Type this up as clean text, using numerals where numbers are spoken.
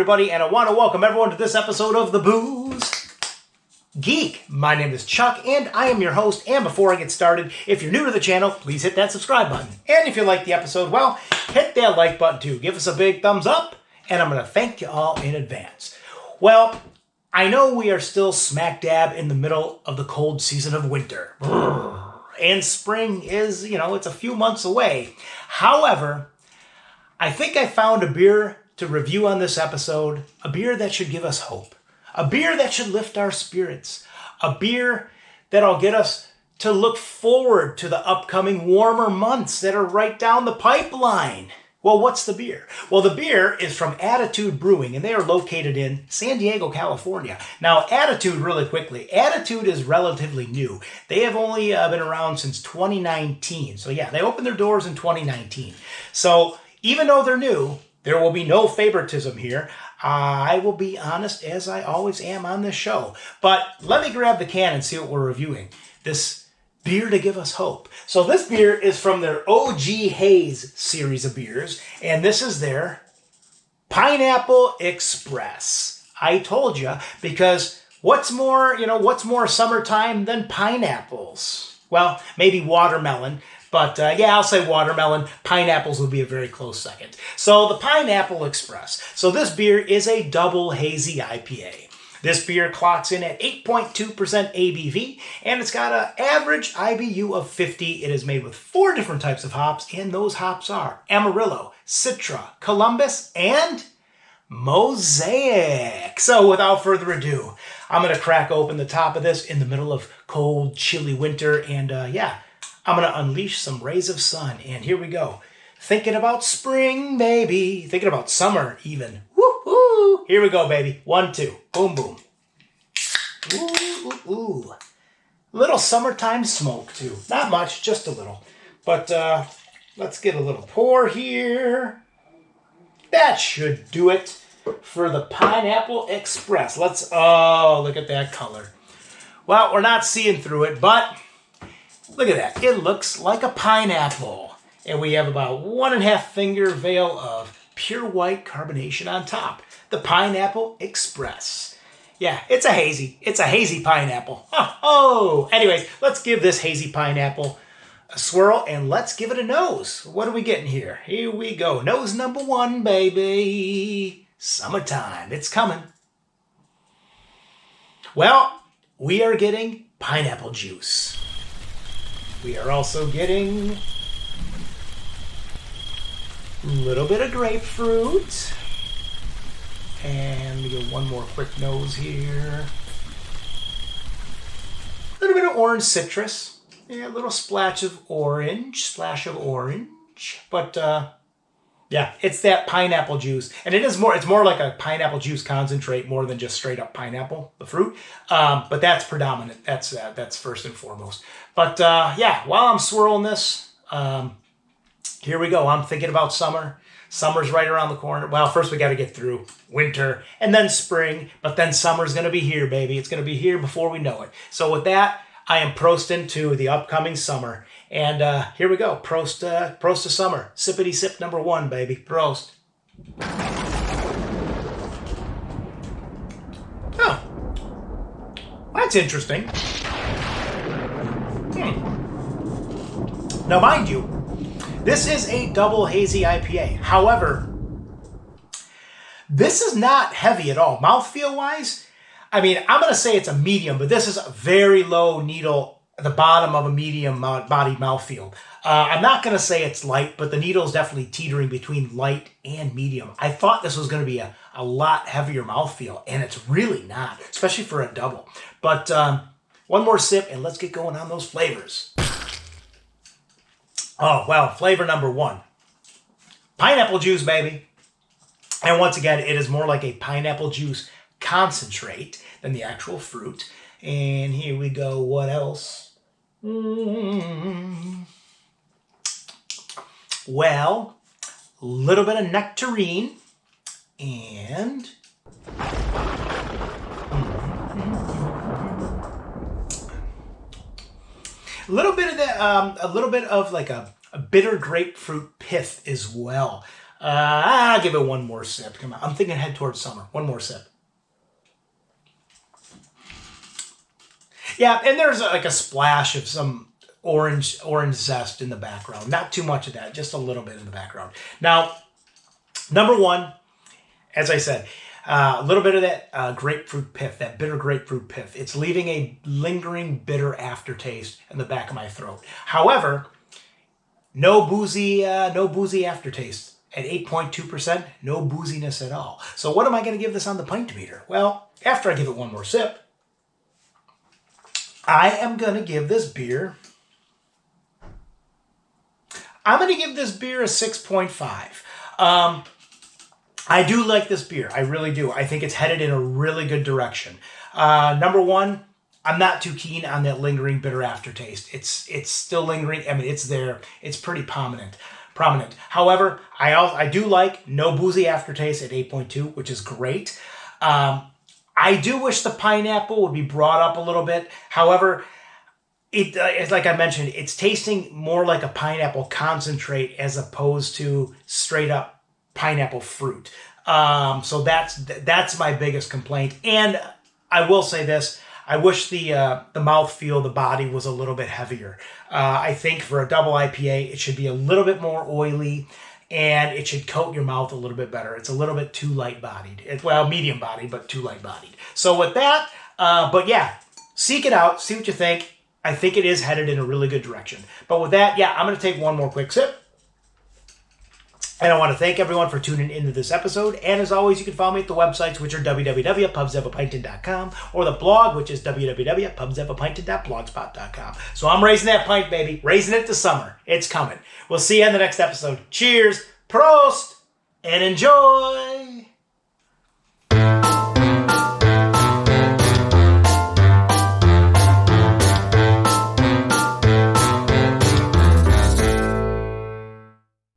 everybody, and I want to welcome everyone to this episode of The Booze Geek. My name is Chuck, and I am your host. And before I get started, if you're new to the channel, please hit that subscribe button. And if you like the episode, well, hit that like button too. Give us a big thumbs up, and I'm going to thank you all in advance. Well, I know we are still smack dab in the middle of the cold season of winter. And spring is, it's a few months away. However, I think I found a beer to review on this episode, a beer that should give us hope, a beer that should lift our spirits, a beer that'll get us to look forward to the upcoming warmer months that are right down the pipeline. Well, what's the beer? Well, the beer is from Attitude Brewing, and they are located in San Diego, California. Now, Attitude, really quickly, Attitude is relatively new. They have only been around since 2019. So yeah, they opened their doors in 2019. So even though they're new, there will be no favoritism here. I will be honest, as I always am on this show. But let me grab the can and see what we're reviewing. This beer to give us hope. So this beer is from their OG Haze series of beers, and this is their Pineapple Express. I told you, because what's more summertime than pineapples? Well, maybe watermelon. But yeah, I'll say watermelon. Pineapples would be a very close second. So the Pineapple Express. So this beer is a double hazy IPA. This beer clocks in at 8.2% ABV, and it's got an average IBU of 50. It is made with 4 different types of hops, and those hops are Amarillo, Citra, Columbus, and Mosaic. So without further ado, I'm going to crack open the top of this in the middle of cold, chilly winter, and I'm going to unleash some rays of sun, and here we go. Thinking about spring, baby. Thinking about summer, even. Woo-hoo! Here we go, baby. 1, 2. Boom, boom. Ooh, ooh, ooh. Little summertime smoke, too. Not much, just a little. But let's get a little pour here. That should do it for the Pineapple Express. Oh, look at that color. Well, we're not seeing through it, but look at that. It looks like a pineapple. And we have about 1.5 finger veil of pure white carbonation on top. The Pineapple Express. Yeah, it's a hazy. It's a hazy pineapple. Oh. Anyways, let's give this hazy pineapple a swirl and let's give it a nose. What are we getting here? Here we go. Nose number 1, baby. Summertime. It's coming. Well, we are getting pineapple juice. We are also getting a little bit of grapefruit. And we get one more quick nose here. A little bit of orange citrus. Yeah, a little splash of orange. But yeah, it's that pineapple juice. And it's more like a pineapple juice concentrate more than just straight up pineapple, the fruit. But that's predominant. That's first and foremost. But yeah, while I'm swirling this, here we go. I'm thinking about summer. Summer's right around the corner. Well, first we got to get through winter and then spring, but then summer's going to be here, baby. It's going to be here before we know it. So with that, I am prosting to the upcoming summer. And here we go. Prost to summer. Sippity sip number 1, baby. Prost. Oh, that's interesting. Now, mind you, this is a double hazy IPA. However, this is not heavy at all. Mouthfeel-wise, I mean, I'm going to say it's a medium, but this is a very low needle at the bottom of a medium body mouthfeel. I'm not going to say it's light, but the needle is definitely teetering between light and medium. I thought this was going to be a lot heavier mouthfeel, and it's really not, especially for a double. But one more sip, and let's get going on those flavors. Oh, well, flavor number 1. Pineapple juice, baby. And once again, it is more like a pineapple juice concentrate than the actual fruit. And here we go. What else? Well, a little bit of nectarine and a little bit of like a bitter grapefruit pith as well. I'll give it one more sip. Come on. I'm thinking head towards summer. One more sip. Yeah, and there's like a splash of some orange zest in the background. Not too much of that, just a little bit in the background. Now, number one, as I said, a little bit of that grapefruit pith, that bitter grapefruit pith. It's leaving a lingering bitter aftertaste in the back of my throat. However, no boozy aftertaste. At 8.2%, no booziness at all. So what am I going to give this on the pint meter? Well, after I give it one more sip, I am going to give this beer, I'm going to give this beer a 6.5. I do like this beer. I really do. I think it's headed in a really good direction. Number one, I'm not too keen on that lingering bitter aftertaste. It's still lingering. I mean, it's there. It's pretty prominent. However, I do like no boozy aftertaste at 8.2, which is great. I do wish the pineapple would be brought up a little bit. However, it's like I mentioned, it's tasting more like a pineapple concentrate as opposed to straight up pineapple fruit. So that's my biggest complaint. And I will say this. I wish the mouthfeel, the body was a little bit heavier. I think for a double IPA, it should be a little bit more oily and it should coat your mouth a little bit better. It's a little bit too light-bodied. Well, medium-bodied, but too light-bodied. So with that, but yeah, seek it out. See what you think. I think it is headed in a really good direction. But with that, yeah, I'm going to take one more quick sip. And I want to thank everyone for tuning into this episode. And as always, you can follow me at the websites, which are www.pubsevapinted.com or the blog, which is www.pubsevapinted.blogspot.com. So I'm raising that pint, baby. Raising it to summer. It's coming. We'll see you in the next episode. Cheers, PROST, and enjoy.